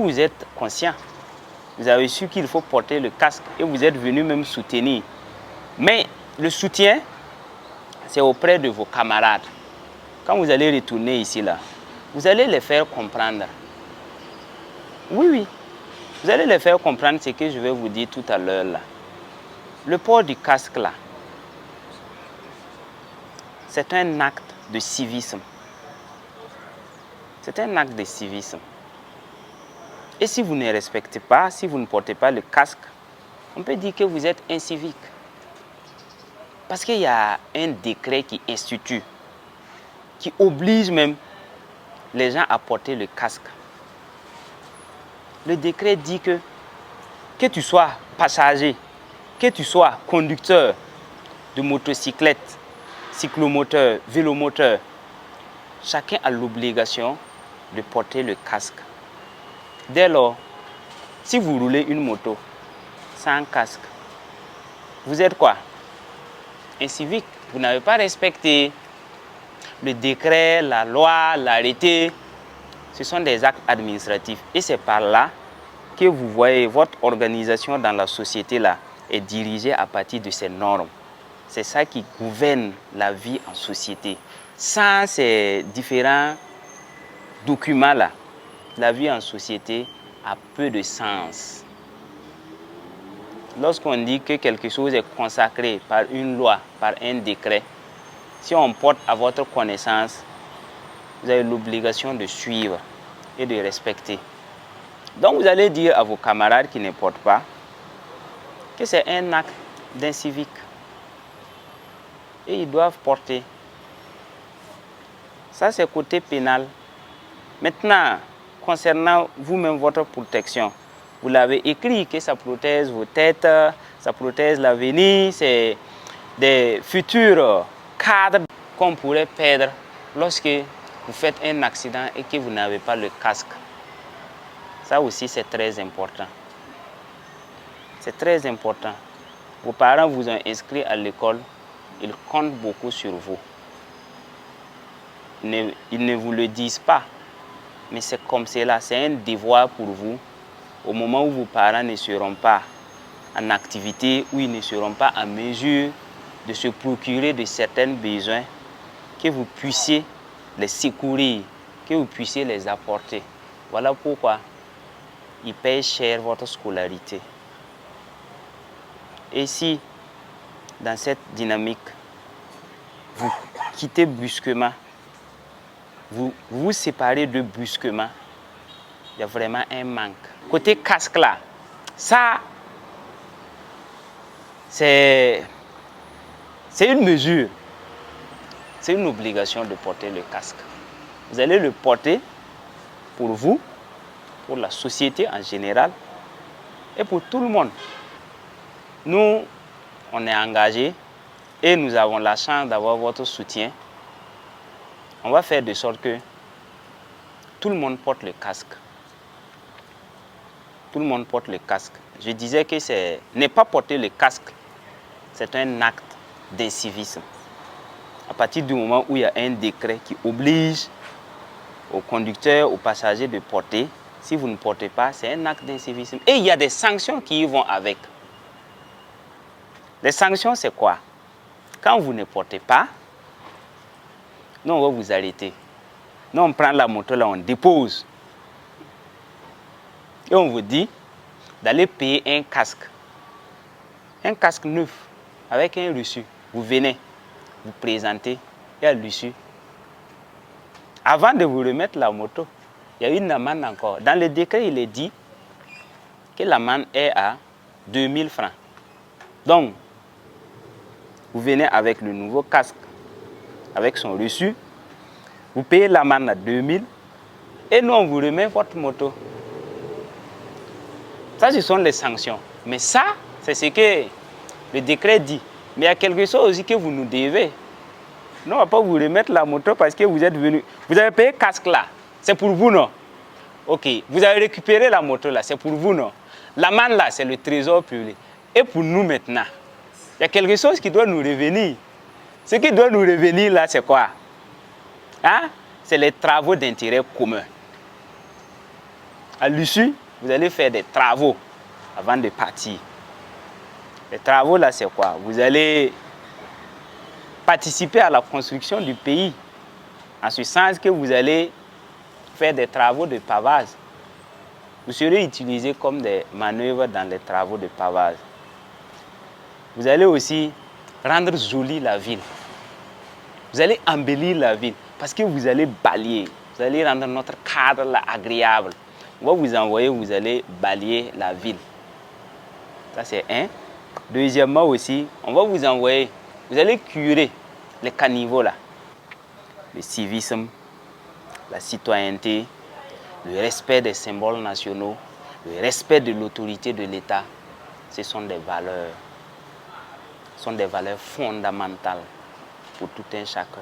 vous êtes conscient, vous avez su qu'il faut porter le casque et vous êtes venu même soutenir. Mais le soutien, c'est auprès de vos camarades. Quand vous allez retourner ici, là, vous allez les faire comprendre. Oui, oui. Vous allez les faire comprendre ce que je vais vous dire tout à l'heure, là. Le port du casque, là, c'est un acte de civisme. C'est un acte de civisme. Et si vous ne respectez pas, si vous ne portez pas le casque, on peut dire que vous êtes incivique. Parce qu'il y a un décret qui institue, qui oblige même les gens à porter le casque. Le décret dit que tu sois passager, que tu sois conducteur de motocyclette, cyclomoteur, vélomoteur, chacun a l'obligation de porter le casque. Dès lors, si vous roulez une moto sans casque, vous êtes quoi? Incivique. Vous n'avez pas respecté le décret, la loi, l'arrêté. Ce sont des actes administratifs. Et c'est par là que vous voyez votre organisation dans la société là est dirigée à partir de ces normes. C'est ça qui gouverne la vie en société. Sans ces différents documents là, la vie en société a peu de sens. Lorsqu'on dit que quelque chose est consacré par une loi, par un décret, si on porte à votre connaissance, vous avez l'obligation de suivre et de respecter. Donc vous allez dire à vos camarades qui ne portent pas que c'est un acte d'incivique. Et ils doivent porter. Ça, c'est côté pénal. Maintenant, concernant vous-même, votre protection, vous l'avez écrit que ça protège vos têtes, ça protège l'avenir, c'est des futurs cadres qu'on pourrait perdre lorsque vous faites un accident et que vous n'avez pas le casque. Ça aussi, c'est très important. C'est très important. Vos parents vous ont inscrit à l'école, ils comptent beaucoup sur vous. Ils ne vous le disent pas, mais c'est comme cela, c'est un devoir pour vous. Au moment où vos parents ne seront pas en activité, où ils ne seront pas en mesure de se procurer de certains besoins, que vous puissiez les secourir, que vous puissiez les apporter. Voilà pourquoi ils payent cher votre scolarité. Et si, dans cette dynamique, vous quittez brusquement, vous vous séparez de brusquement, il y a vraiment un manque. Côté casque là, ça, c'est une mesure, c'est une obligation de porter le casque. Vous allez le porter pour vous, pour la société en général et pour tout le monde. Nous, on est engagés et nous avons la chance d'avoir votre soutien. On va faire de sorte que tout le monde porte le casque. Tout le monde porte le casque. Je disais que ne pas porter le casque, c'est un acte d'incivisme. À partir du moment où il y a un décret qui oblige aux conducteurs, aux passagers de porter, si vous ne portez pas, c'est un acte d'incivisme. Et il y a des sanctions qui y vont avec. Les sanctions, c'est quoi? Quand vous ne portez pas, nous, on va vous arrêter. Nous, on prend la moto, là, on dépose. Et on vous dit d'aller payer un casque. Un casque neuf, avec un reçu. Vous venez, vous présentez, et à l'issue. Avant de vous remettre la moto, il y a une amende encore. Dans le décret, il est dit que l'amende est à 2000 francs. Donc, vous venez avec le nouveau casque, avec son reçu, vous payez l'amende à 2000 et nous, on vous remet votre moto. Ça, ce sont les sanctions. Mais ça, c'est ce que le décret dit. Mais il y a quelque chose aussi que vous nous devez. Nous, on ne va pas vous remettre la moto parce que vous êtes venu. Vous avez payé le casque là. C'est pour vous, non? Ok. Vous avez récupéré la moto là. C'est pour vous, non? L'amende là, c'est le trésor public. Et pour nous maintenant, il y a quelque chose qui doit nous revenir. Ce qui doit nous revenir là, c'est quoi? Hein? C'est les travaux d'intérêt commun. À l'issue, vous allez faire des travaux avant de partir. Les travaux là, c'est quoi? Vous allez participer à la construction du pays, en ce sens que vous allez faire des travaux de pavage. Vous serez utilisé comme des manœuvres dans les travaux de pavage. Vous allez aussi rendre jolie la ville. Vous allez embellir la ville parce que vous allez balayer. Vous allez rendre notre cadre là agréable. On va vous envoyer, vous allez balayer la ville. Ça c'est un. Deuxièmement aussi, on va vous envoyer, vous allez curer les caniveaux là. Le civisme, la citoyenneté, le respect des symboles nationaux, le respect de l'autorité de l'État, ce sont des valeurs fondamentales pour tout un chacun.